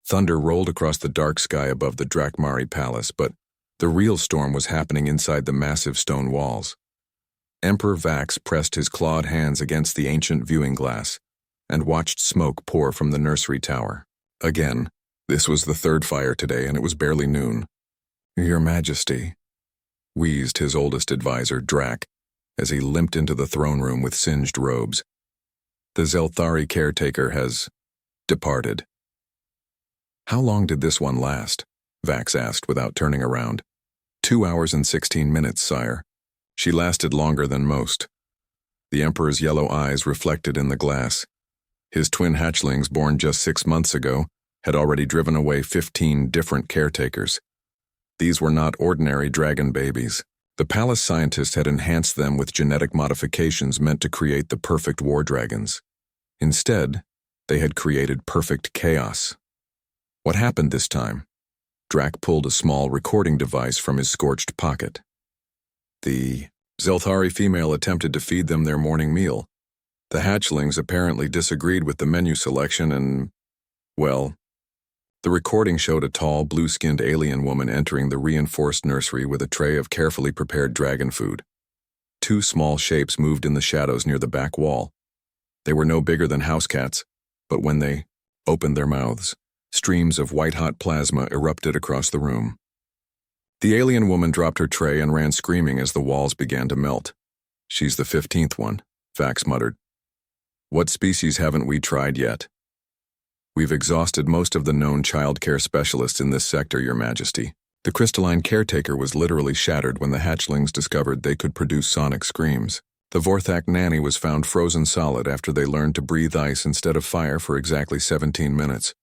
Thunder rolled across the dark sky above the Drakmari Palace, but the real storm was happening inside the massive stone walls. Emperor Vax pressed his clawed hands against the ancient viewing glass and watched smoke pour from the nursery tower. Again, this was the third fire today, and it was barely noon. "Your Majesty," wheezed his oldest advisor, Drak, as he limped into the throne room with singed robes. "The Zelthari caretaker has departed." "How long did this one last?" Vax asked without turning around. 2 hours and 16 minutes, sire. She lasted longer than most. The Emperor's yellow eyes reflected in the glass. His twin hatchlings, born just 6 months ago, had already driven away 15 different caretakers. These were not ordinary dragon babies. The palace scientists had enhanced them with genetic modifications meant to create the perfect war dragons. Instead, they had created perfect chaos. What happened this time? Drak pulled a small recording device from his scorched pocket. The Zelthari female attempted to feed them their morning meal. The hatchlings apparently disagreed with the menu selection and, well, the recording showed a tall, blue-skinned alien woman entering the reinforced nursery with a tray of carefully prepared dragon food. 2 small shapes moved in the shadows near the back wall. They were no bigger than house cats, but when they opened their mouths, streams of white-hot plasma erupted across the room. The alien woman dropped her tray and ran screaming as the walls began to melt. "She's the 15th one," Vax muttered. "What species haven't we tried yet?" "We've exhausted most of the known child care specialists in this sector, Your Majesty." The crystalline caretaker was literally shattered when the hatchlings discovered they could produce sonic screams. The Vorthak nanny was found frozen solid after they learned to breathe ice instead of fire for exactly 17 minutes.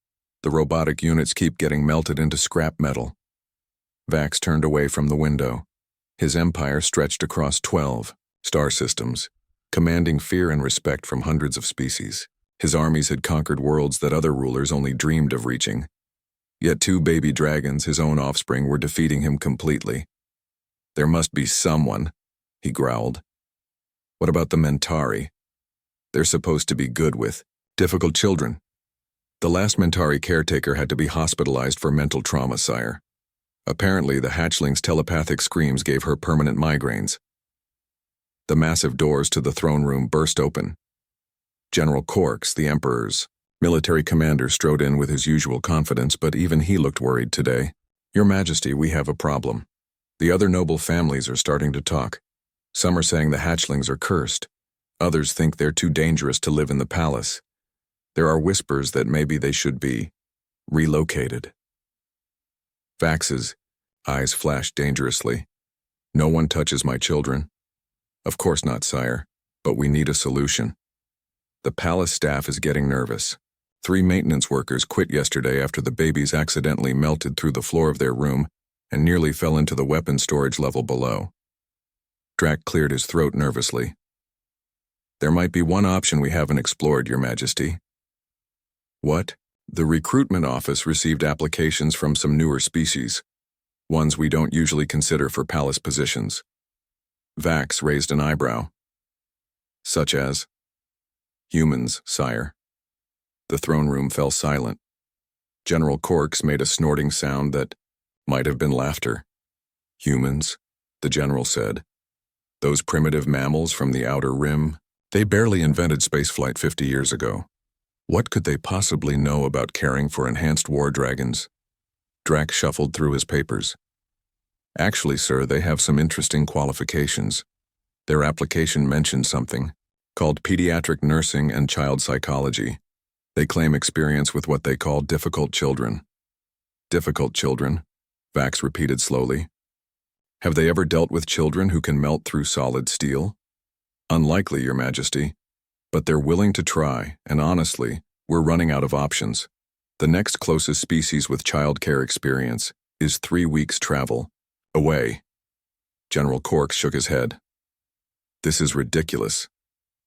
The robotic units keep getting melted into scrap metal. Vax turned away from the window. His empire stretched across 12 star systems, commanding fear and respect from hundreds of species. His armies had conquered worlds that other rulers only dreamed of reaching. Yet 2 baby dragons, his own offspring, were defeating him completely. "There must be someone," he growled. "What about the Mentari? They're supposed to be good with difficult children." "The last Mentari caretaker had to be hospitalized for mental trauma, sire. Apparently, the hatchling's telepathic screams gave her permanent migraines." The massive doors to the throne room burst open. General Corks, the Emperor's military commander, strode in with his usual confidence, but even he looked worried today. "Your Majesty, we have a problem. The other noble families are starting to talk. Some are saying the hatchlings are cursed. Others think they're too dangerous to live in the palace. There are whispers that maybe they should be relocated." Vax's eyes flashed dangerously. "No one touches my children." "Of course not, sire, but we need a solution. The palace staff is getting nervous. 3 maintenance workers quit yesterday after the babies accidentally melted through the floor of their room and nearly fell into the weapon storage level below." Drak cleared his throat nervously. "There might be one option we haven't explored, Your Majesty." "What?" "The recruitment office received applications from some newer species, ones we don't usually consider for palace positions." Vax raised an eyebrow. "Such as?" "Humans, sire." The throne room fell silent. General Corks made a snorting sound that might have been laughter. "Humans," the general said. "Those primitive mammals from the outer rim, they barely invented spaceflight 50 years ago. What could they possibly know about caring for enhanced war dragons?" Drak shuffled through his papers. "Actually, sir, they have some interesting qualifications. Their application mentioned something called pediatric nursing and child psychology. They claim experience with what they call difficult children." "Difficult children," Vax repeated slowly. "Have they ever dealt with children who can melt through solid steel?" "Unlikely, Your Majesty. But they're willing to try, and honestly, we're running out of options. The next closest species with child care experience is 3 weeks' travel away." General Corks shook his head. "This is ridiculous.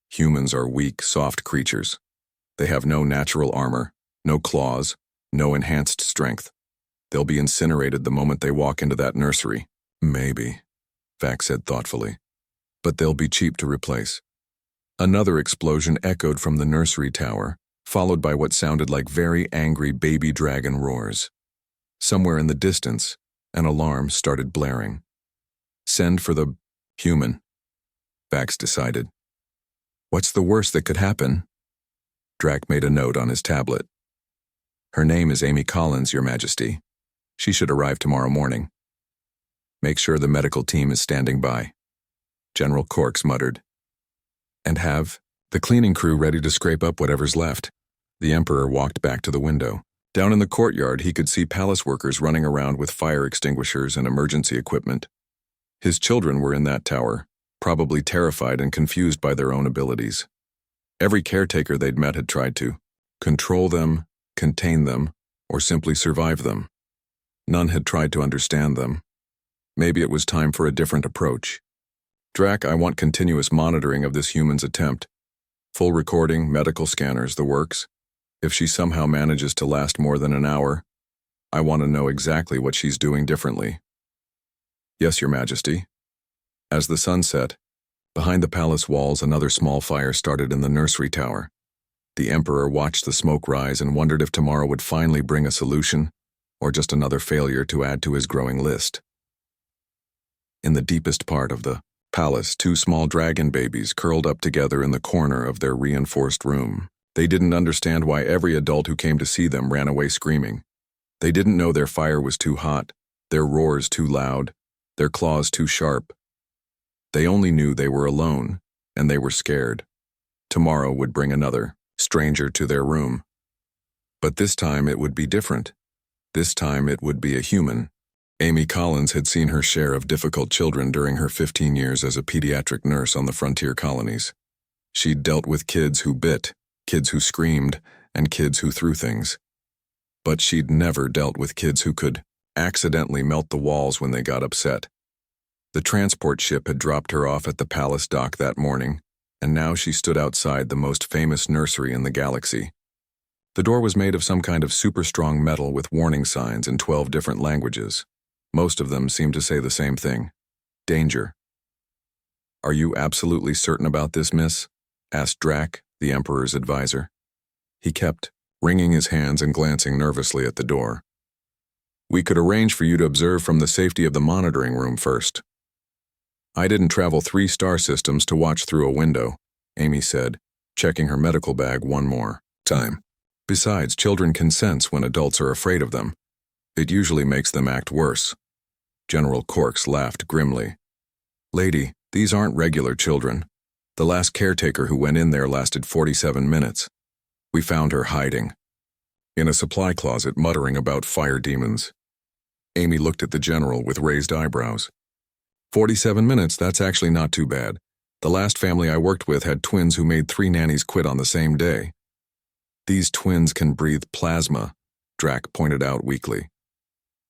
Humans are weak, soft creatures. They have no natural armor, no claws, no enhanced strength. They'll be incinerated the moment they walk into that nursery." "Maybe," Vax said thoughtfully. "But they'll be cheap to replace." Another explosion echoed from the nursery tower, followed by what sounded like very angry baby dragon roars. Somewhere in the distance, an alarm started blaring. Send for the human, Vax decided. What's the worst that could happen? Drac made a note on his tablet. Her name is Amy Collins, Your Majesty. She should arrive tomorrow morning. Make sure the medical team is standing by, General Corks muttered. And have the cleaning crew ready to scrape up whatever's left. The Emperor walked back to the window. Down in the courtyard, he could see palace workers running around with fire extinguishers and emergency equipment. His children were in that tower, probably terrified and confused by their own abilities. Every caretaker they'd met had tried to control them, contain them, or simply survive them. None had tried to understand them. Maybe it was time for a different approach. Drac, I want continuous monitoring of this human's attempt. Full recording, medical scanners, the works. If she somehow manages to last more than an hour, I want to know exactly what she's doing differently. Yes, Your Majesty. As the sun set, behind the palace walls another small fire started in the nursery tower. The Emperor watched the smoke rise and wondered if tomorrow would finally bring a solution, or just another failure to add to his growing list. In the deepest part of the palace, two small dragon babies curled up together in the corner of their reinforced room. They didn't understand why every adult who came to see them ran away screaming. They didn't know their fire was too hot, their roars too loud, their claws too sharp. They only knew they were alone, and they were scared. Tomorrow would bring another stranger to their room. But this time it would be different. This time it would be a human. Amy Collins had seen her share of difficult children during her 15 years as a pediatric nurse on the frontier colonies. She'd dealt with kids who bit, kids who screamed, and kids who threw things. But she'd never dealt with kids who could accidentally melt the walls when they got upset. The transport ship had dropped her off at the palace dock that morning, and now she stood outside the most famous nursery in the galaxy. The door was made of some kind of super strong metal with warning signs in 12 different languages. Most of them seemed to say the same thing: danger. Are you absolutely certain about this, miss? Asked Drac, the Emperor's advisor. He kept wringing his hands and glancing nervously at the door. We could arrange for you to observe from the safety of the monitoring room first. I didn't travel 3 star systems to watch through a window, Amy said, checking her medical bag one more time. Besides, children can sense when adults are afraid of them. It usually makes them act worse. General Corks laughed grimly. Lady, these aren't regular children. The last caretaker who went in there lasted 47 minutes. We found her hiding in a supply closet, muttering about fire demons. Amy looked at the general with raised eyebrows. 47 minutes, that's actually not too bad. The last family I worked with had twins who made 3 nannies quit on the same day. These twins can breathe plasma, Drac pointed out weakly.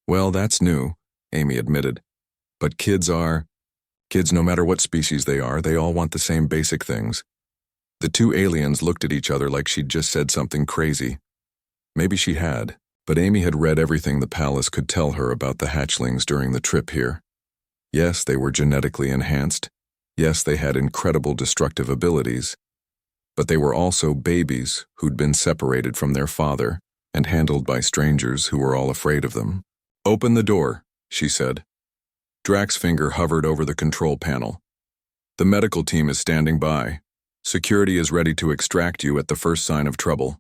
Well, that's new, Amy admitted. But kids no matter what species they are, they all want the same basic things. The 2 aliens looked at each other like she'd just said something crazy. Maybe she had, but Amy had read everything the palace could tell her about the hatchlings during the trip here. Yes, they were genetically enhanced. Yes, they had incredible destructive abilities. But they were also babies who'd been separated from their father and handled by strangers who were all afraid of them. Open the door, she said. Drac's finger hovered over the control panel. The medical team is standing by. Security is ready to extract you at the first sign of trouble.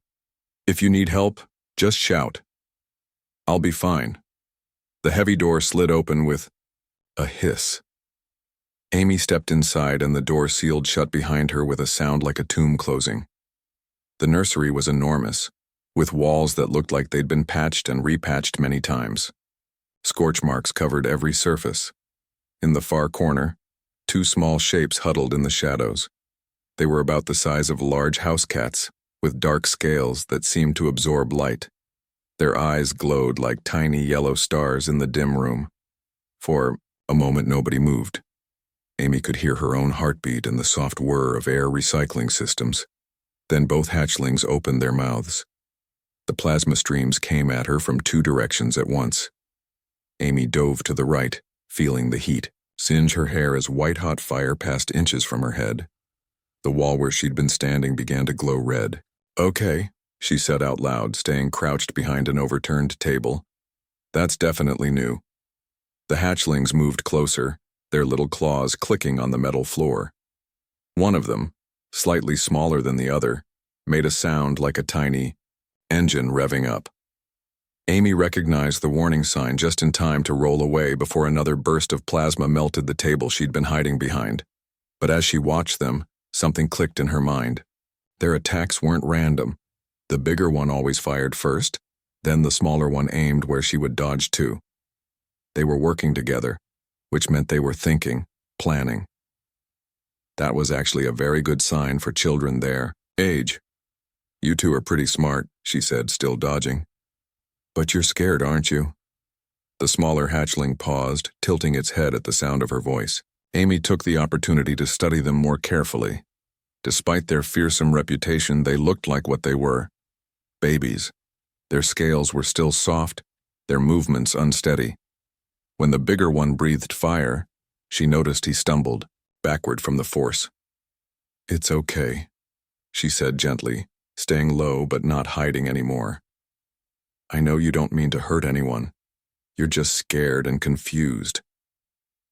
If you need help, just shout. I'll be fine. The heavy door slid open with a hiss. Amy stepped inside and the door sealed shut behind her with a sound like a tomb closing. The nursery was enormous, with walls that looked like they'd been patched and repatched many times. Scorch marks covered every surface. In the far corner, 2 small shapes huddled in the shadows. They were about the size of large house cats, with dark scales that seemed to absorb light. Their eyes glowed like tiny yellow stars in the dim room. For a moment nobody moved. Amy could hear her own heartbeat and the soft whir of air recycling systems. Then both hatchlings opened their mouths. The plasma streams came at her from 2 directions at once. Amy dove to the right, feeling the heat singe her hair as white-hot fire passed inches from her head. The wall where she'd been standing began to glow red. Okay, she said out loud, staying crouched behind an overturned table. That's definitely new. The hatchlings moved closer, their little claws clicking on the metal floor. One of them, slightly smaller than the other, made a sound like a tiny engine revving up. Amy recognized the warning sign just in time to roll away before another burst of plasma melted the table she'd been hiding behind. But as she watched them, something clicked in her mind. Their attacks weren't random. The bigger one always fired first, then the smaller one aimed where she would dodge to. They were working together, which meant they were thinking, planning. That was actually a very good sign for children their age. You two are pretty smart, she said, still dodging. But you're scared, aren't you? The smaller hatchling paused, tilting its head at the sound of her voice. Amy took the opportunity to study them more carefully. Despite their fearsome reputation, they looked like what they were. Babies. Their scales were still soft, their movements unsteady. When the bigger one breathed fire, she noticed he stumbled, backward from the force. It's okay, she said gently, staying low but not hiding anymore. I know you don't mean to hurt anyone. You're just scared and confused.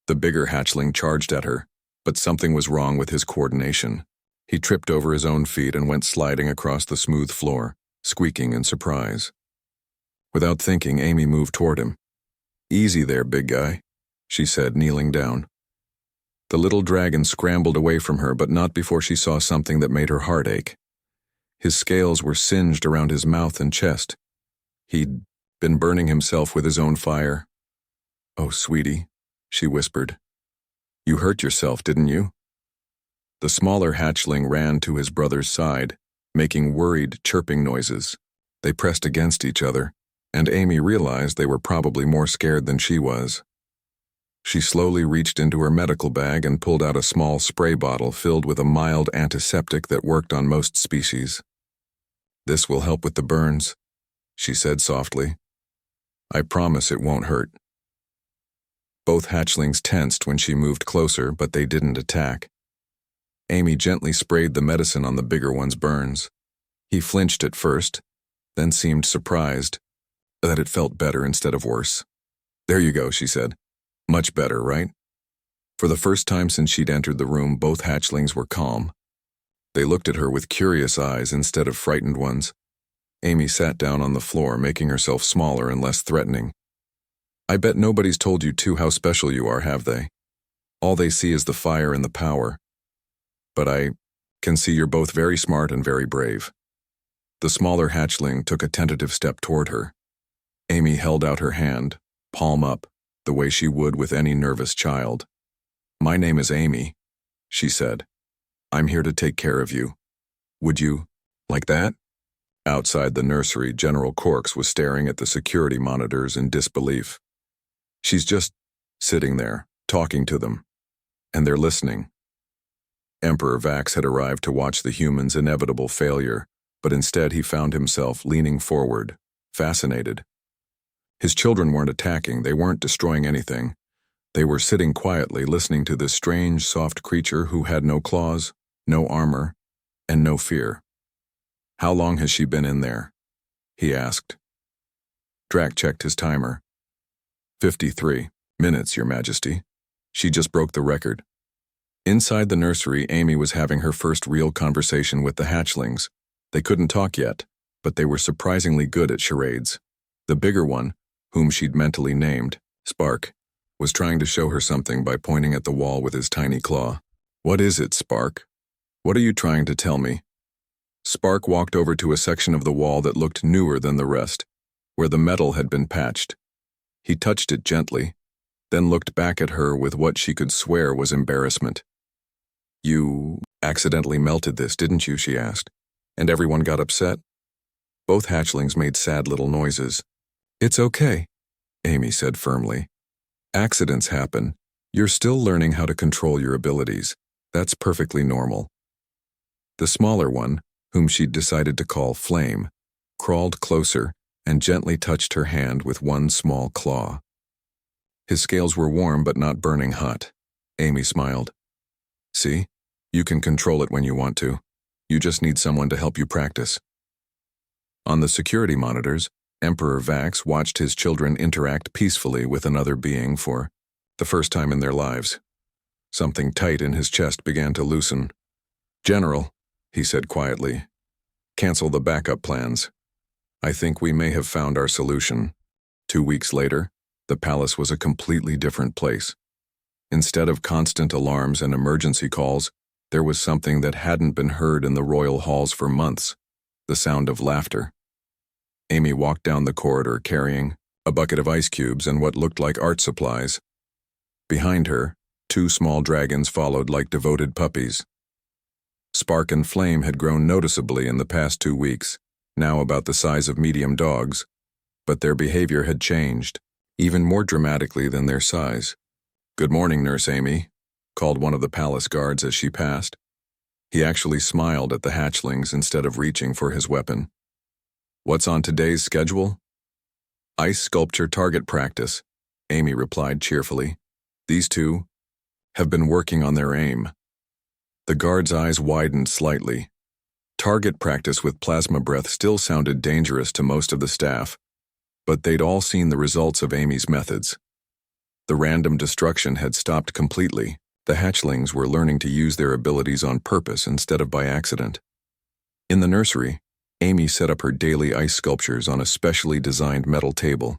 The bigger hatchling charged at her, but something was wrong with his coordination. He tripped over his own feet and went sliding across the smooth floor, squeaking in surprise. Without thinking, Amy moved toward him. Easy there, big guy, she said, kneeling down. The little dragon scrambled away from her, but not before she saw something that made her heart ache. His scales were singed around his mouth and chest. He'd been burning himself with his own fire. Oh, sweetie, she whispered. You hurt yourself, didn't you? The smaller hatchling ran to his brother's side, making worried, chirping noises. They pressed against each other, and Amy realized they were probably more scared than she was. She slowly reached into her medical bag and pulled out a small spray bottle filled with a mild antiseptic that worked on most species. This will help with the burns, she said softly. I promise it won't hurt. Both hatchlings tensed when she moved closer, but they didn't attack. Amy gently sprayed the medicine on the bigger one's burns. He flinched at first, then seemed surprised that it felt better instead of worse. There you go, she said. Much better, right? For the first time since she'd entered the room, both hatchlings were calm. They looked at her with curious eyes instead of frightened ones. Amy sat down on the floor, making herself smaller and less threatening. I bet nobody's told you two how special you are, have they? All they see is the fire and the power. But I can see you're both very smart and very brave. The smaller hatchling took a tentative step toward her. Amy held out her hand, palm up, the way she would with any nervous child. My name is Amy, she said. I'm here to take care of you. Would you like that? Outside the nursery, General Corks was staring at the security monitors in disbelief. She's just sitting there, talking to them, and they're listening. Emperor Vax had arrived to watch the humans' inevitable failure, but instead he found himself leaning forward, fascinated. His children weren't attacking, they weren't destroying anything. They were sitting quietly, listening to this strange, soft creature who had no claws, no armor, and no fear. How long has she been in there? He asked. Drac checked his timer. 53 minutes, Your Majesty. She just broke the record. Inside the nursery, Amy was having her first real conversation with the hatchlings. They couldn't talk yet, but they were surprisingly good at charades. The bigger one, whom she'd mentally named Spark, was trying to show her something by pointing at the wall with his tiny claw. What is it, Spark? What are you trying to tell me? Spark walked over to a section of the wall that looked newer than the rest, where the metal had been patched. He touched it gently, then looked back at her with what she could swear was embarrassment. You accidentally melted this, didn't you? She asked. And everyone got upset? Both hatchlings made sad little noises. It's okay, Amy said firmly. Accidents happen. You're still learning how to control your abilities. That's perfectly normal. The smaller one, whom she'd decided to call Flame, crawled closer and gently touched her hand with one small claw. His scales were warm but not burning hot. Amy smiled. See? You can control it when you want to. You just need someone to help you practice. On the security monitors, Emperor Vax watched his children interact peacefully with another being for the first time in their lives. Something tight in his chest began to loosen. "General," he said quietly, "cancel the backup plans. I think we may have found our solution." 2 weeks later, the palace was a completely different place. Instead of constant alarms and emergency calls, there was something that hadn't been heard in the royal halls for months: the sound of laughter. Amy walked down the corridor carrying a bucket of ice cubes and what looked like art supplies. Behind her, 2 small dragons followed like devoted puppies. Spark and Flame had grown noticeably in the past 2 weeks, now about the size of medium dogs, but their behavior had changed, even more dramatically than their size. "Good morning, Nurse Amy," called one of the palace guards as she passed. He actually smiled at the hatchlings instead of reaching for his weapon. "What's on today's schedule?" "Ice sculpture target practice," Amy replied cheerfully. "These 2 have been working on their aim." The guard's eyes widened slightly. Target practice with plasma breath still sounded dangerous to most of the staff, but they'd all seen the results of Amy's methods. The random destruction had stopped completely. The hatchlings were learning to use their abilities on purpose instead of by accident. In the nursery, Amy set up her daily ice sculptures on a specially designed metal table.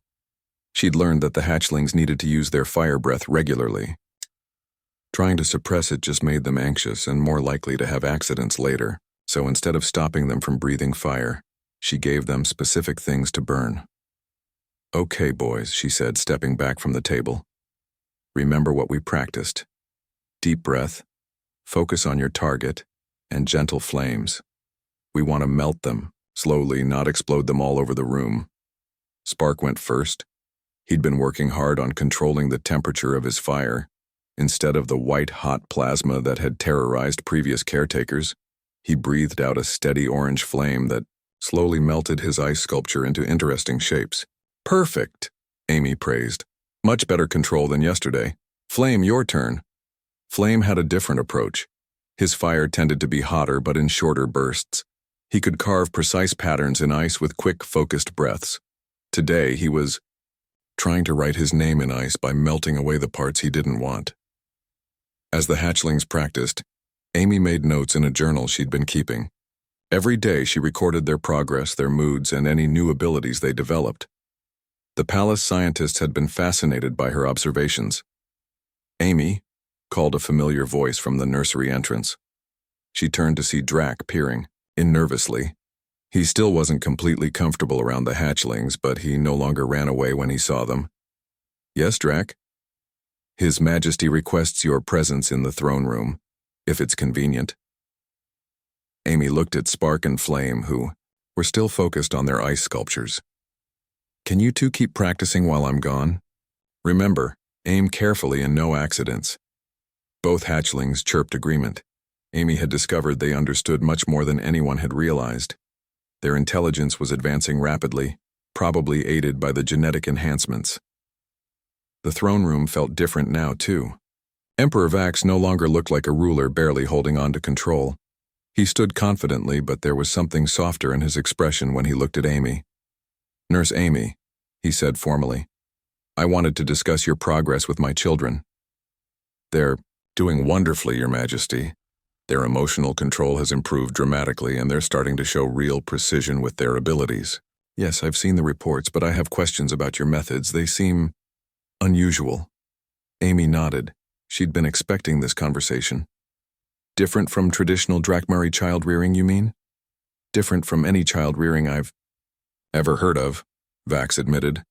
She'd learned that the hatchlings needed to use their fire breath regularly. Trying to suppress it just made them anxious and more likely to have accidents later, so instead of stopping them from breathing fire, she gave them specific things to burn. "Okay, boys," she said, stepping back from the table. "Remember what we practiced. Deep breath, focus on your target, and gentle flames. We want to melt them, slowly, not explode them all over the room." Spark went first. He'd been working hard on controlling the temperature of his fire. Instead of the white-hot plasma that had terrorized previous caretakers, he breathed out a steady orange flame that slowly melted his ice sculpture into interesting shapes. "Perfect," Amy praised. "Much better control than yesterday. Flame, your turn." Flame had a different approach. His fire tended to be hotter but in shorter bursts. He could carve precise patterns in ice with quick, focused breaths. Today, he was trying to write his name in ice by melting away the parts he didn't want. As the hatchlings practiced, Amy made notes in a journal she'd been keeping. Every day she recorded their progress, their moods, and any new abilities they developed. The palace scientists had been fascinated by her observations. "Amy," called a familiar voice from the nursery entrance. She turned to see Drac peering in nervously. He still wasn't completely comfortable around the hatchlings, but he no longer ran away when he saw them. "Yes, Drac?" "His Majesty requests your presence in the throne room, if it's convenient." Amy looked at Spark and Flame, who were still focused on their ice sculptures. "Can you 2 keep practicing while I'm gone? Remember, aim carefully and no accidents." Both hatchlings chirped agreement. Amy had discovered they understood much more than anyone had realized. Their intelligence was advancing rapidly, probably aided by the genetic enhancements. The throne room felt different now, too. Emperor Vax no longer looked like a ruler barely holding on to control. He stood confidently, but there was something softer in his expression when he looked at Amy. "Nurse Amy," he said formally, "I wanted to discuss your progress with my children." "They're doing wonderfully, Your Majesty. Their emotional control has improved dramatically, and they're starting to show real precision with their abilities." "Yes, I've seen the reports, but I have questions about your methods. They seem unusual." Amy nodded. She'd been expecting this conversation. "Different from traditional Drakmari child rearing, you mean?" "Different from any child rearing I've ever heard of," Vax admitted.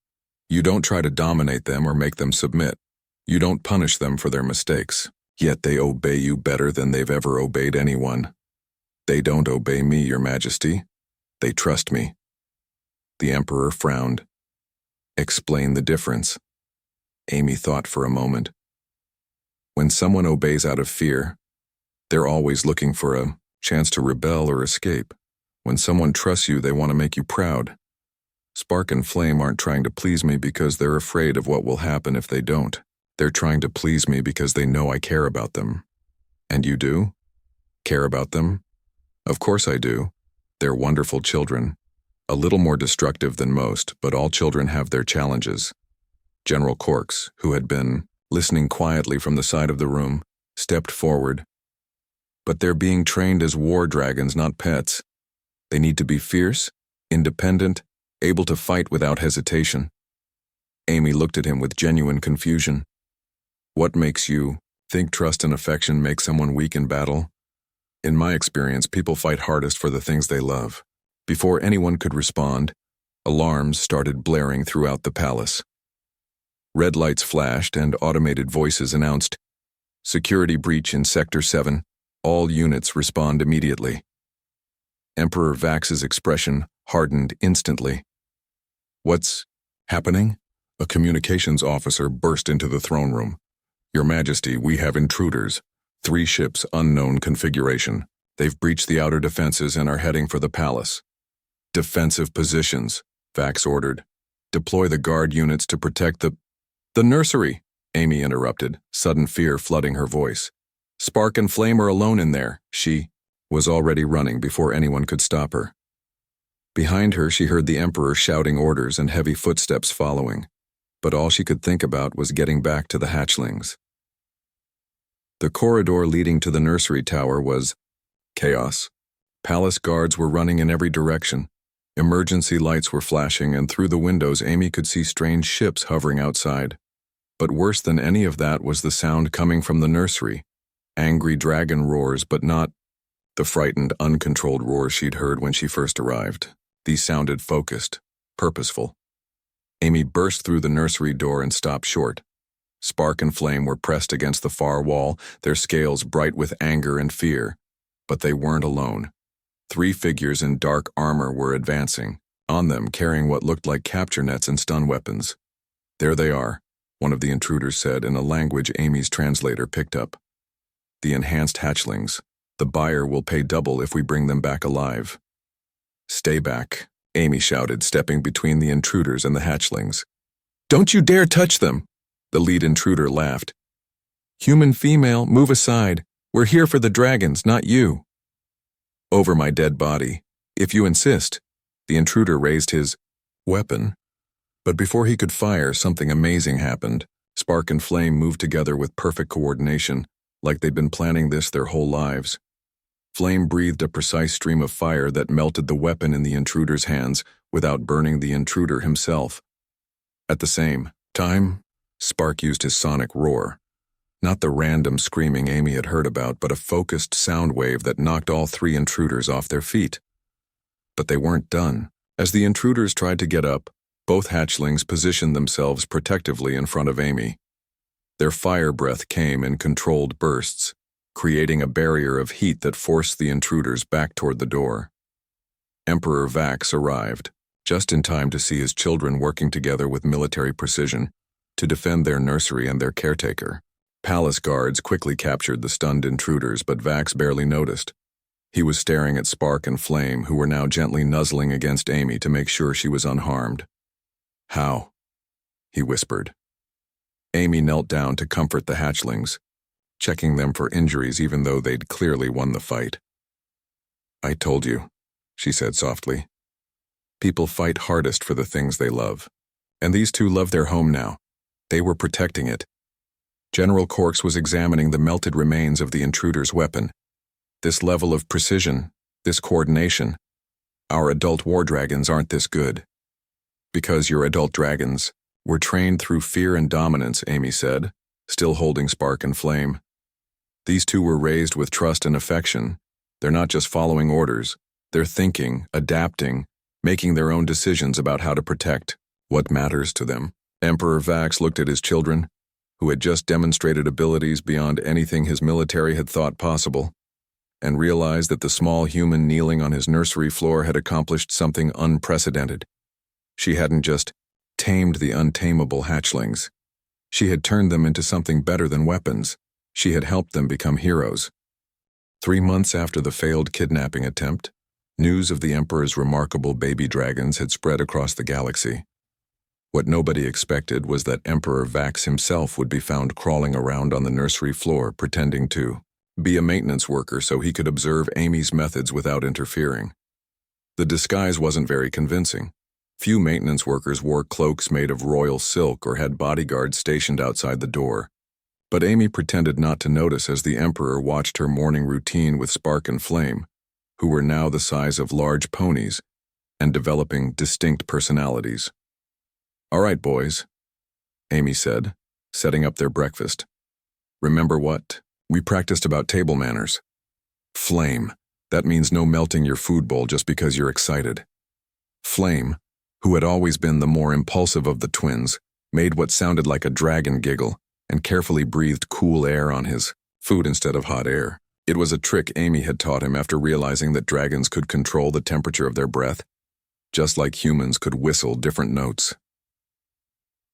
"You don't try to dominate them or make them submit. You don't punish them for their mistakes. Yet they obey you better than they've ever obeyed anyone. They don't obey me, Your Majesty. They trust me." The Emperor frowned. "Explain the difference." Amy thought for a moment. "When someone obeys out of fear, they're always looking for a chance to rebel or escape. When someone trusts you, they want to make you proud. Spark and Flame aren't trying to please me because they're afraid of what will happen if they don't. They're trying to please me because they know I care about them." "And you do? Care about them?" "Of course I do. They're wonderful children. A little more destructive than most, but all children have their challenges. General Corks, who had been listening quietly from the side of the room, stepped forward. But they're being trained as war dragons, not pets. They need to be fierce, independent, able to fight without hesitation. Amy looked at him with genuine confusion. What makes you think trust and affection make someone weak in battle? In my experience, people fight hardest for the things they love. Before anyone could respond, alarms started blaring throughout the palace. Red lights flashed and automated voices announced, "Security breach in Sector 7. All units respond immediately." Emperor Vax's expression hardened instantly. "What's happening?" A communications officer burst into the throne room. "Your Majesty, we have intruders. 3 ships, unknown configuration. They've breached the outer defenses and are heading for the palace." "Defensive positions," Vax ordered. "Deploy the guard units to protect the nursery," Amy interrupted, sudden fear flooding her voice. "Spark and Flame are alone in there." She was already running before anyone could stop her. Behind her, she heard the Emperor shouting orders and heavy footsteps following, but all she could think about was getting back to the hatchlings. The corridor leading to the nursery tower was chaos. Palace guards were running in every direction. Emergency lights were flashing, and through the windows Amy could see strange ships hovering outside. But worse than any of that was the sound coming from the nursery. Angry dragon roars, but not the frightened, uncontrolled roars she'd heard when she first arrived. These sounded focused, purposeful. Amy burst through the nursery door and stopped short. Spark and Flame were pressed against the far wall, their scales bright with anger and fear. But they weren't alone. 3 figures in dark armor were advancing, on them carrying what looked like capture nets and stun weapons. "There they are," one of the intruders said in a language Amy's translator picked up. "The enhanced hatchlings. The buyer will pay double if we bring them back alive." "Stay back," Amy shouted, stepping between the intruders and the hatchlings. "Don't you dare touch them!" The lead intruder laughed. "Human female, move aside. We're here for the dragons, not you." "Over my dead body, if you insist." The intruder raised his weapon. But before he could fire, something amazing happened. Spark and Flame moved together with perfect coordination, like they'd been planning this their whole lives. Flame breathed a precise stream of fire that melted the weapon in the intruder's hands without burning the intruder himself. At the same time, Spark used his sonic roar. Not the random screaming Amy had heard about, but a focused sound wave that knocked all 3 intruders off their feet. But they weren't done. As the intruders tried to get up, both hatchlings positioned themselves protectively in front of Amy. Their fire breath came in controlled bursts, creating a barrier of heat that forced the intruders back toward the door. Emperor Vax arrived, just in time to see his children working together with military precision to defend their nursery and their caretaker. Palace guards quickly captured the stunned intruders, but Vax barely noticed. He was staring at Spark and Flame, who were now gently nuzzling against Amy to make sure she was unharmed. "How?" he whispered. Amy knelt down to comfort the hatchlings, checking them for injuries even though they'd clearly won the fight. "I told you," she said softly. "People fight hardest for the things they love. And these 2 love their home now. They were protecting it." General Corks was examining the melted remains of the intruder's weapon. "This level of precision, this coordination. Our adult war dragons aren't this good." "Because your adult dragons were trained through fear and dominance," Amy said, still holding Spark and Flame. "These 2 were raised with trust and affection. They're not just following orders. They're thinking, adapting, making their own decisions about how to protect what matters to them." Emperor Vax looked at his children, who had just demonstrated abilities beyond anything his military had thought possible, and realized that the small human kneeling on his nursery floor had accomplished something unprecedented. She hadn't just tamed the untamable hatchlings. She had turned them into something better than weapons. She had helped them become heroes. 3 months after the failed kidnapping attempt, news of the Emperor's remarkable baby dragons had spread across the galaxy. What nobody expected was that Emperor Vax himself would be found crawling around on the nursery floor pretending to be a maintenance worker so he could observe Amy's methods without interfering. The disguise wasn't very convincing. Few maintenance workers wore cloaks made of royal silk or had bodyguards stationed outside the door. But Amy pretended not to notice as the Emperor watched her morning routine with Spark and Flame, who were now the size of large ponies and developing distinct personalities. "All right, boys," Amy said, setting up their breakfast. "Remember what we practiced about table manners? Flame, that means no melting your food bowl just because you're excited." Flame, who had always been the more impulsive of the twins, made what sounded like a dragon giggle and carefully breathed cool air on his food instead of hot air. It was a trick Amy had taught him after realizing that dragons could control the temperature of their breath, just like humans could whistle different notes.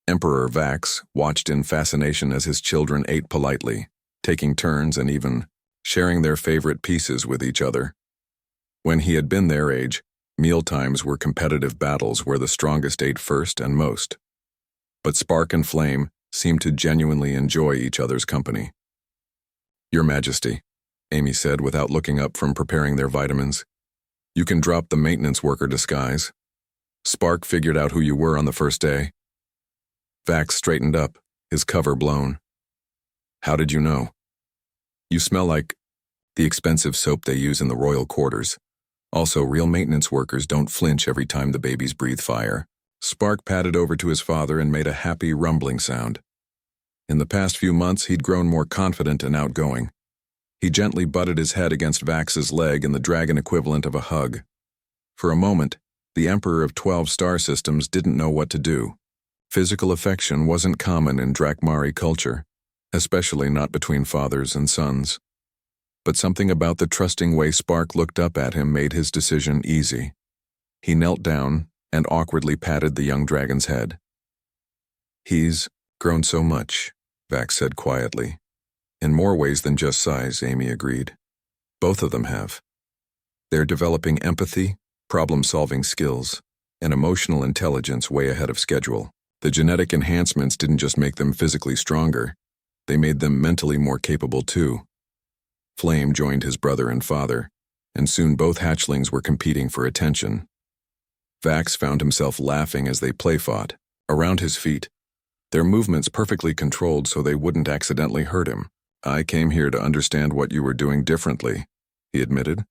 Emperor Vax watched in fascination as his children ate politely, taking turns and even sharing their favorite pieces with each other. When he had been their age, mealtimes were competitive battles where the strongest ate first and most. But Spark and Flame seemed to genuinely enjoy each other's company. "Your Majesty," Amy said without looking up from preparing their vitamins, "you can drop the maintenance worker disguise. Spark figured out who you were on the first day." Vax straightened up, his cover blown. "How did you know?" "You smell like the expensive soap they use in the royal quarters. Also, real maintenance workers don't flinch every time the babies breathe fire." Spark padded over to his father and made a happy rumbling sound. In the past few months, he'd grown more confident and outgoing. He gently butted his head against Vax's leg in the dragon equivalent of a hug. For a moment, the Emperor of 12 star systems didn't know what to do. Physical affection wasn't common in Drakmari culture, especially not between fathers and sons. But something about the trusting way Spark looked up at him made his decision easy. He knelt down and awkwardly patted the young dragon's head. "He's grown so much," Vax said quietly. "In more ways than just size," Amy agreed. "Both of them have. They're developing empathy, problem-solving skills, and emotional intelligence way ahead of schedule. The genetic enhancements didn't just make them physically stronger, they made them mentally more capable too." Flame joined his brother and father, and soon both hatchlings were competing for attention. Vax found himself laughing as they play-fought, around his feet, their movements perfectly controlled so they wouldn't accidentally hurt him. "I came here to understand what you were doing differently," he admitted.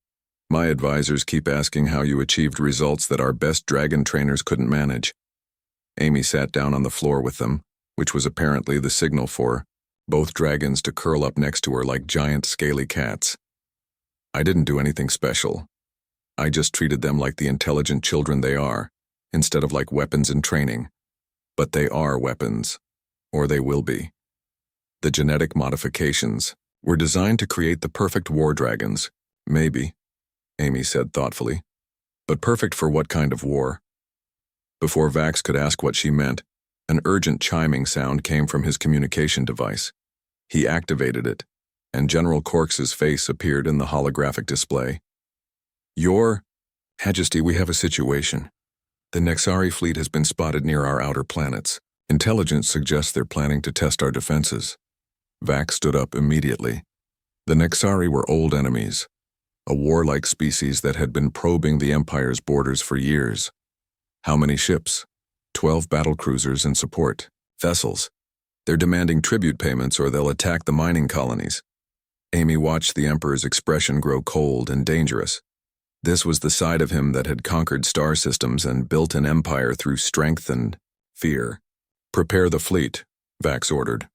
"My advisors keep asking how you achieved results that our best dragon trainers couldn't manage." Amy sat down on the floor with them, which was apparently the signal for both dragons to curl up next to her like giant scaly cats. "I didn't do anything special. I just treated them like the intelligent children they are, instead of like weapons in training. But they are weapons, or they will be. The genetic modifications were designed to create the perfect war dragons. Maybe," Amy said thoughtfully. "But perfect for what kind of war?" Before Vax could ask what she meant, an urgent chiming sound came from his communication device. He activated it, and General Corks's face appeared in the holographic display. "Your Majesty, we have a situation. The Nexari fleet has been spotted near our outer planets. Intelligence suggests they're planning to test our defenses." Vax stood up immediately. The Nexari were old enemies, a warlike species that had been probing the Empire's borders for years. How many ships? 12 battlecruisers and support vessels. They're demanding tribute payments or they'll attack the mining colonies. Amy watched the Emperor's expression grow cold and dangerous. This was the side of him that had conquered star systems and built an empire through strength and fear. "Prepare the fleet," Vax ordered.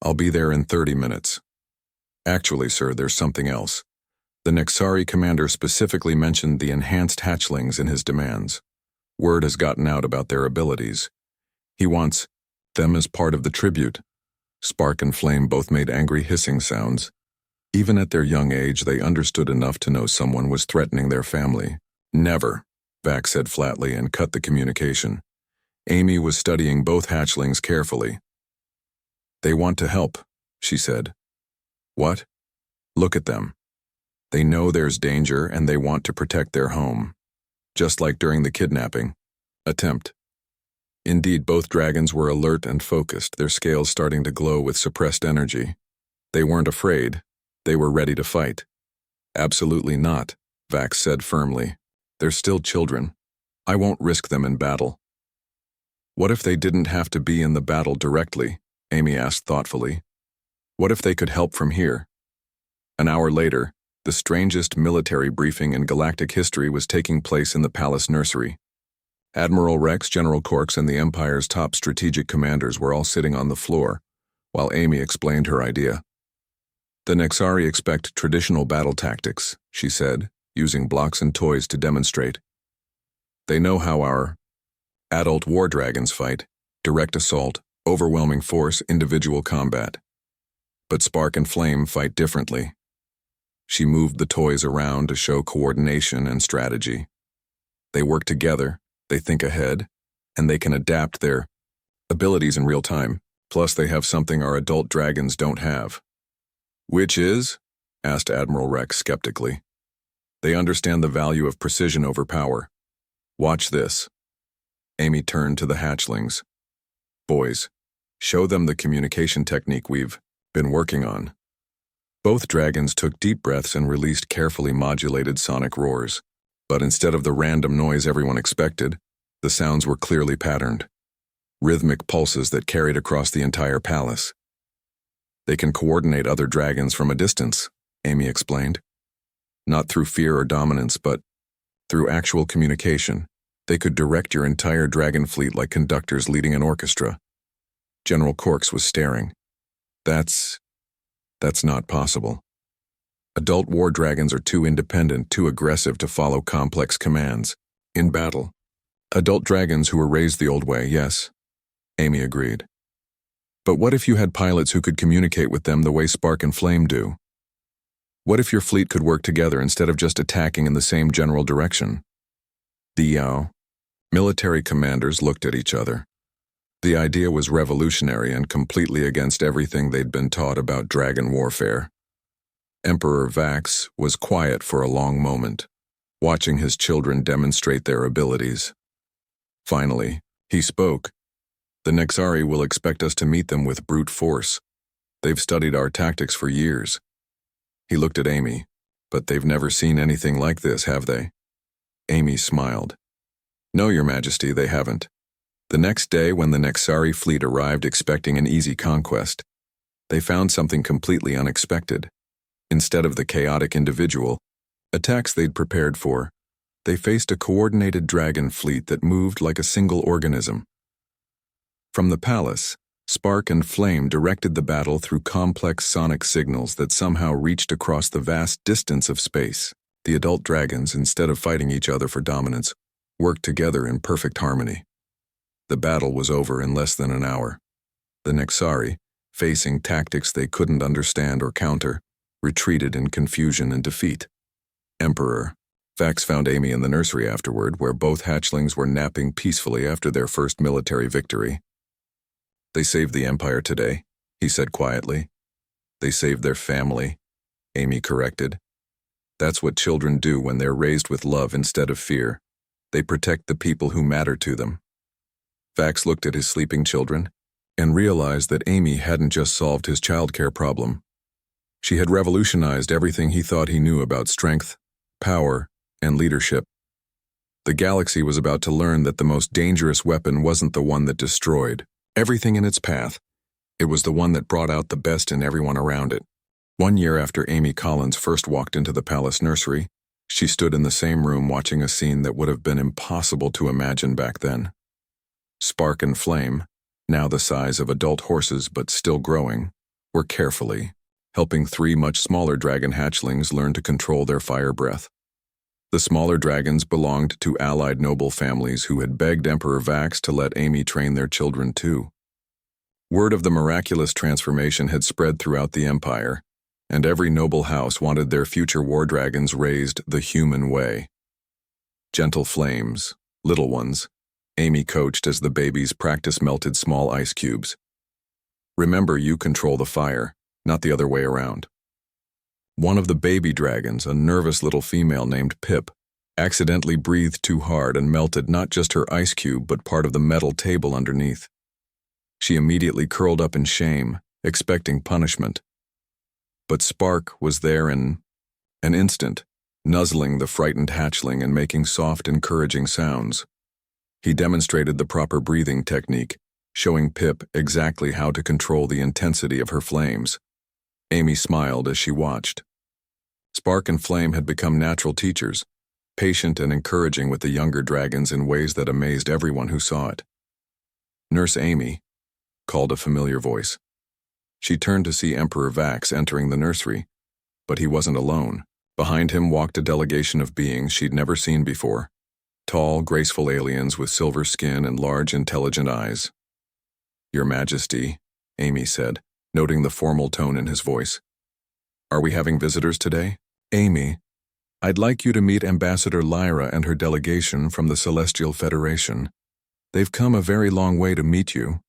"I'll be there in 30 minutes. "Actually, sir, there's something else. The Nexari commander specifically mentioned the enhanced hatchlings in his demands. Word has gotten out about their abilities. He wants them as part of the tribute." Spark and Flame both made angry hissing sounds. Even at their young age, they understood enough to know someone was threatening their family. "Never," Vax said flatly and cut the communication. Amy was studying both hatchlings carefully. "They want to help," she said. "What?" "Look at them. They know there's danger and they want to protect their home. Just like during the kidnapping attempt." Indeed, both dragons were alert and focused, their scales starting to glow with suppressed energy. They weren't afraid. They were ready to fight. "Absolutely not," Vax said firmly. They're still children. I won't risk them in battle. What if they didn't have to be in the battle directly? Amy asked thoughtfully. What if they could help from here? An hour later, the strangest military briefing in galactic history was taking place in the palace nursery. Admiral Rex, General Corks, and the Empire's top strategic commanders were all sitting on the floor, while Amy explained her idea. The Nexari expect traditional battle tactics, she said, using blocks and toys to demonstrate. They know how our adult war dragons fight: direct assault, overwhelming force, individual combat. But Spark and Flame fight differently. She moved the toys around to show coordination and strategy. They work together, they think ahead, and they can adapt their abilities in real time. Plus, they have something our adult dragons don't have. Which is? Asked Admiral Rex skeptically. They understand the value of precision over power. Watch this. Amy turned to the hatchlings. Boys, show them the communication technique we've been working on. Both dragons took deep breaths and released carefully modulated sonic roars. But instead of the random noise everyone expected, the sounds were clearly patterned. Rhythmic pulses that carried across the entire palace. They can coordinate other dragons from a distance, Amy explained. Not through fear or dominance, but through actual communication. They could direct your entire dragon fleet like conductors leading an orchestra. General Corks was staring. That's not possible. Adult war dragons are too independent, too aggressive to follow complex commands. In battle, adult dragons who were raised the old way, yes, Amy agreed. But what if you had pilots who could communicate with them the way Spark and Flame do? What if your fleet could work together instead of just attacking in the same general direction? The military commanders looked at each other. The idea was revolutionary and completely against everything they'd been taught about dragon warfare. Emperor Vax was quiet for a long moment, watching his children demonstrate their abilities. Finally, he spoke. The Nexari will expect us to meet them with brute force. They've studied our tactics for years. He looked at Amy. But they've never seen anything like this, have they? Amy smiled. No, Your Majesty, they haven't. The next day, when the Nexari fleet arrived expecting an easy conquest, they found something completely unexpected. Instead of the chaotic individual attacks they'd prepared for, they faced a coordinated dragon fleet that moved like a single organism. From the palace, Spark and Flame directed the battle through complex sonic signals that somehow reached across the vast distance of space. The adult dragons, instead of fighting each other for dominance, worked together in perfect harmony. The battle was over in less than an hour. The Nexari, facing tactics they couldn't understand or counter, retreated in confusion and defeat. Emperor Vax found Amy in the nursery afterward, where both hatchlings were napping peacefully after their first military victory. They saved the Empire today, he said quietly. They saved their family, Amy corrected. That's what children do when they're raised with love instead of fear. They protect the people who matter to them. Vax looked at his sleeping children and realized that Amy hadn't just solved his childcare problem. She had revolutionized everything he thought he knew about strength, power, and leadership. The galaxy was about to learn that the most dangerous weapon wasn't the one that destroyed everything in its path. It was the one that brought out the best in everyone around it. 1 year after Amy Collins first walked into the palace nursery, she stood in the same room watching a scene that would have been impossible to imagine back then. Spark and Flame, now the size of adult horses but still growing, were carefully helping 3 much smaller dragon hatchlings learn to control their fire breath. The smaller dragons belonged to allied noble families who had begged Emperor Vax to let Amy train their children too. Word of the miraculous transformation had spread throughout the Empire, and every noble house wanted their future war dragons raised the human way. Gentle flames, little ones, Amy coached as the babies melted small ice cubes. Remember, you control the fire, not the other way around. One of the baby dragons, a nervous little female named Pip, accidentally breathed too hard and melted not just her ice cube but part of the metal table underneath. She immediately curled up in shame, expecting punishment. But Spark was there in an instant, nuzzling the frightened hatchling and making soft, encouraging sounds. He demonstrated the proper breathing technique, showing Pip exactly how to control the intensity of her flames. Amy smiled as she watched. Spark and Flame had become natural teachers, patient and encouraging with the younger dragons in ways that amazed everyone who saw it. "Nurse Amy," called a familiar voice. She turned to see Emperor Vax entering the nursery, but he wasn't alone. Behind him walked a delegation of beings she'd never seen before. Tall, graceful aliens with silver skin and large, intelligent eyes. "Your Majesty," Amy said, noting the formal tone in his voice. "Are we having visitors today?" "Amy, I'd like you to meet Ambassador Lyra and her delegation from the Celestial Federation. They've come a very long way to meet you."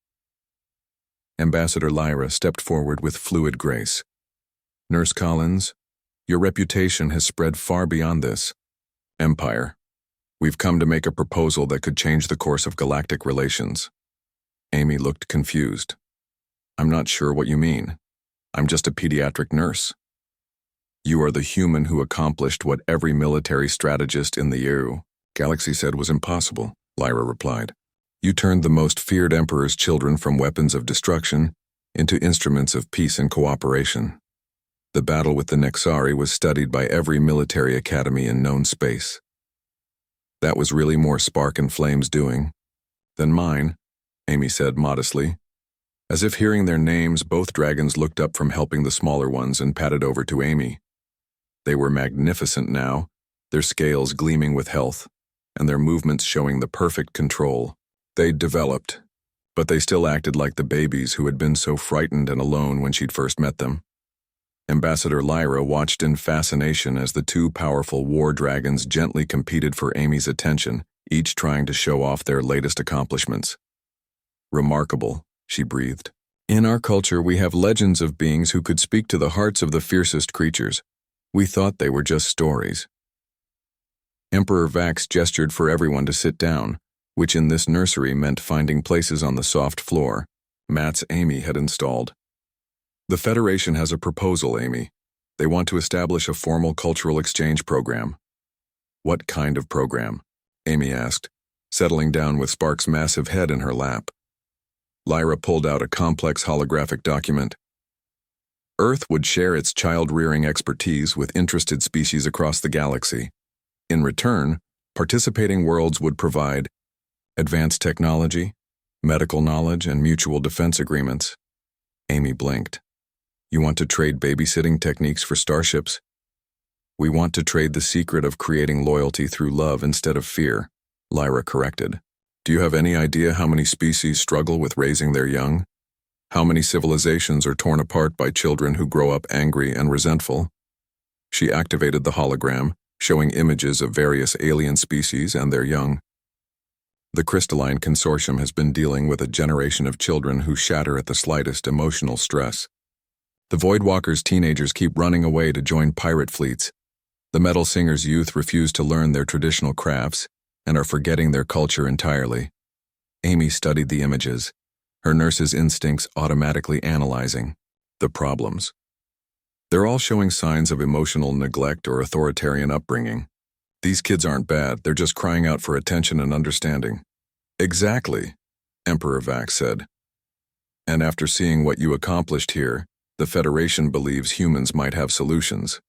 Ambassador Lyra stepped forward with fluid grace. "Nurse Collins, your reputation has spread far beyond this empire. We've come to make a proposal that could change the course of galactic relations." Amy looked confused. "I'm not sure what you mean. I'm just a pediatric nurse." "You are the human who accomplished what every military strategist in the galaxy said was impossible," Lyra replied. "You turned the most feared emperor's children from weapons of destruction into instruments of peace and cooperation. The battle with the Nexari was studied by every military academy in known space. That was really more Spark and Flame's doing than mine," Amy said modestly. As if hearing their names, both dragons looked up from helping the smaller ones and padded over to Amy. They were magnificent now, their scales gleaming with health, and their movements showing the perfect control they'd developed, but they still acted like the babies who had been so frightened and alone when she'd first met them. Ambassador Lyra watched in fascination as the two powerful war dragons gently competed for Amy's attention, each trying to show off their latest accomplishments. "Remarkable," she breathed. "In our culture, we have legends of beings who could speak to the hearts of the fiercest creatures. We thought they were just stories." Emperor Vax gestured for everyone to sit down, which in this nursery meant finding places on the soft floor, mats Amy had installed. "The Federation has a proposal, Amy. They want to establish a formal cultural exchange program." "What kind of program?" Amy asked, settling down with Spark's massive head in her lap. Lyra pulled out a complex holographic document. Earth would share its child-rearing expertise with interested species across the galaxy. In return, participating worlds would provide advanced technology, medical knowledge, and mutual defense agreements. Amy blinked. "You want to trade babysitting techniques for starships?" "We want to trade the secret of creating loyalty through love instead of fear," Lyra corrected. "Do you have any idea how many species struggle with raising their young? How many civilizations are torn apart by children who grow up angry and resentful?" She activated the hologram, showing images of various alien species and their young. "The Crystalline Consortium has been dealing with a generation of children who shatter at the slightest emotional stress. The Voidwalkers' teenagers keep running away to join pirate fleets. The Metal Singers' youth refuse to learn their traditional crafts and are forgetting their culture entirely." Amy studied the images, her nurse's instincts automatically analyzing the problems. "They're all showing signs of emotional neglect or authoritarian upbringing. These kids aren't bad, they're just crying out for attention and understanding." "Exactly," Emperor Vax said. "And after seeing what you accomplished here, the Federation believes humans might have solutions."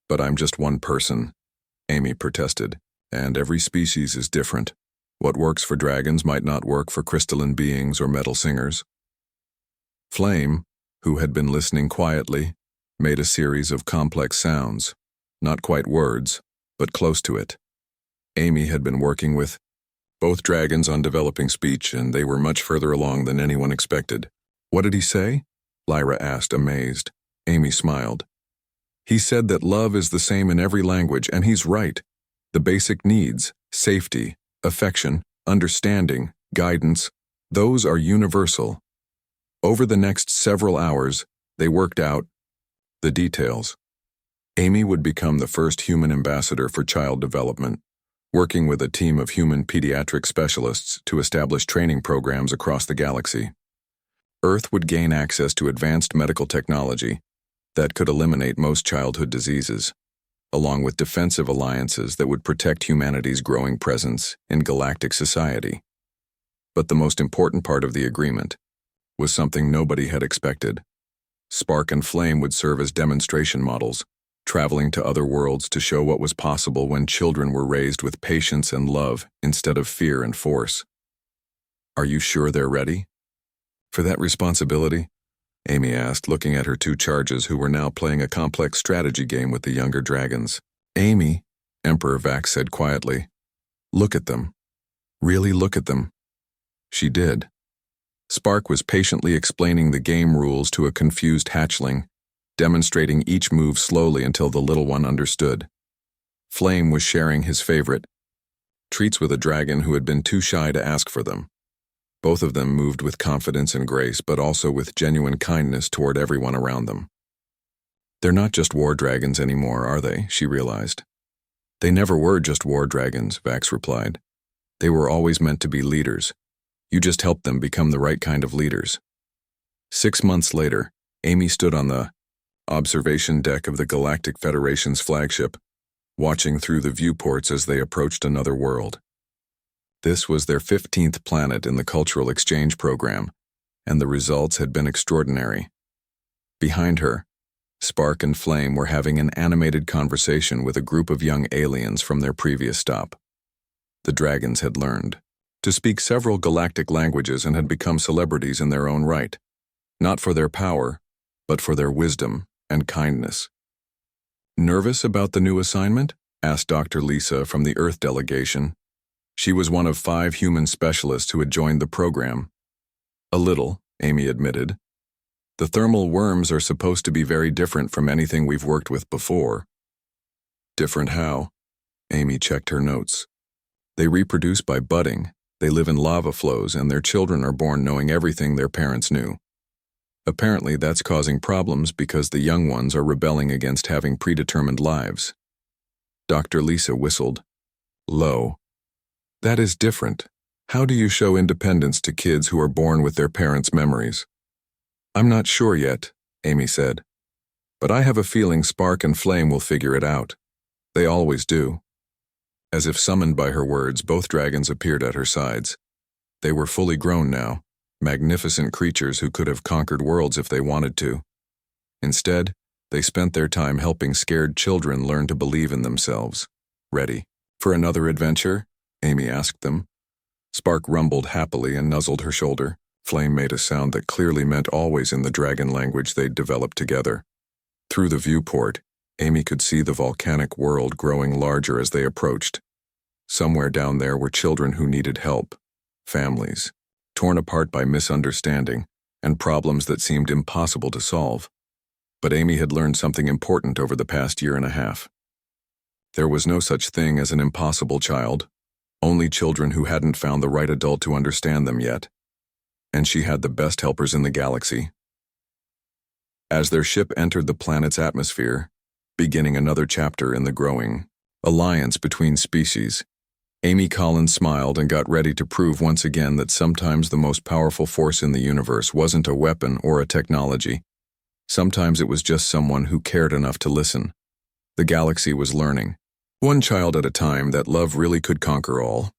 "But I'm just one person," Amy protested, "and every species is different. What works for dragons might not work for crystalline beings or metal singers." Flame, who had been listening quietly, made a series of complex sounds, not quite words, but close to it. Amy had been working with both dragons on developing speech, and they were much further along than anyone expected. "What did he say?" Lyra asked, amazed. Amy smiled. "He said that love is the same in every language, and he's right. The basic needs, safety, affection, understanding, guidance, those are universal." Over the next several hours, they worked out the details. Amy would become the first human ambassador for child development, working with a team of human pediatric specialists to establish training programs across the galaxy. Earth would gain access to advanced medical technology that could eliminate most childhood diseases. along with defensive alliances that would protect humanity's growing presence in galactic society. But the most important part of the agreement was something nobody had expected. Spark and Flame would serve as demonstration models, traveling to other worlds to show what was possible when children were raised with patience and love instead of fear and force. Are you sure they're ready for that responsibility? Amy asked, looking at her two charges who were now playing a complex strategy game with the younger dragons. Amy, Emperor Vax said quietly, look at them. Really look at them. She did. Spark was patiently explaining the game rules to a confused hatchling, demonstrating each move slowly until the little one understood. Flame was sharing his favorite, treats with a dragon who had been too shy to ask for them. Both of them moved with confidence and grace, but also with genuine kindness toward everyone around them. They're not just war dragons anymore, are they? She realized. They never were just war dragons, Vax replied. They were always meant to be leaders. You just helped them become the right kind of leaders. 6 months later, Amy stood on the observation deck of the Galactic Federation's flagship, watching through the viewports as they approached another world. This was their 15th planet in the cultural exchange program, and the results had been extraordinary. Behind her, Spark and Flame were having an animated conversation with a group of young aliens from their previous stop. The dragons had learned to speak several galactic languages and had become celebrities in their own right, not for their power, but for their wisdom and kindness. Nervous about the new assignment? Asked Dr. Lisa from the Earth delegation. She was one of 5 human specialists who had joined the program. A little, Amy admitted. The thermal worms are supposed to be very different from anything we've worked with before. Different how? Amy checked her notes. They reproduce by budding, they live in lava flows, and their children are born knowing everything their parents knew. Apparently that's causing problems because the young ones are rebelling against having predetermined lives. Dr. Lisa whistled. Low. That is different. How do you show independence to kids who are born with their parents' memories? I'm not sure yet, Amy said. But I have a feeling Spark and Flame will figure it out. They always do. As if summoned by her words, both dragons appeared at her sides. They were fully grown now, magnificent creatures who could have conquered worlds if they wanted to. Instead, they spent their time helping scared children learn to believe in themselves. Ready for another adventure? Amy asked them. Spark rumbled happily and nuzzled her shoulder. Flame made a sound that clearly meant always in the dragon language they'd developed together. Through the viewport, Amy could see the volcanic world growing larger as they approached. Somewhere down there were children who needed help, families, torn apart by misunderstanding and problems that seemed impossible to solve. But Amy had learned something important over the past year and a half. There was no such thing as an impossible child, only children who hadn't found the right adult to understand them yet. And she had the best helpers in the galaxy. As their ship entered the planet's atmosphere, beginning another chapter in the growing alliance between species, Amy Collins smiled and got ready to prove once again that sometimes the most powerful force in the universe wasn't a weapon or a technology. Sometimes it was just someone who cared enough to listen. The galaxy was learning, one child at a time, that love really could conquer all.